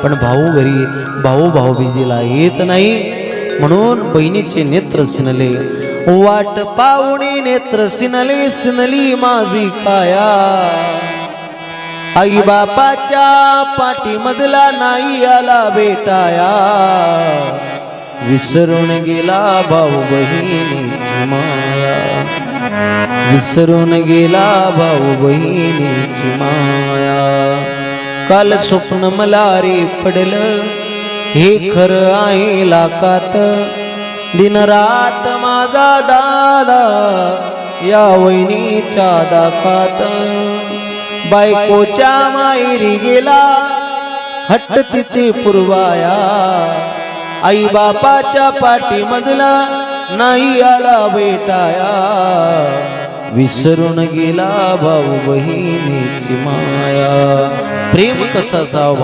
पण भाऊ भाऊबीजेला येत नाही, म्हणून बहिणीचे नेत्र सिनले, वाट पाहुणी नेत्र सिनले, सिनली माझी काया, आई बापाच्या पाठीमधला नाही आला भेटाया, विसरून गेला भाऊ बहिणीची माया, विसरून गेला भाऊ बहिणीची माया. काल स्वप्न मला रे पडलं, हे खरं आहे लाकात, दिन रात माझा दादा या वहिनीच्या दाखात, बायकोच्या माहेरी गेला हट्ट तिचे पुरवाया, आई बापाच्या पाठी मजला नाही आला भेटाया, विसरून गेला भाऊ बहिणीची माया. प्रेम कसा भाव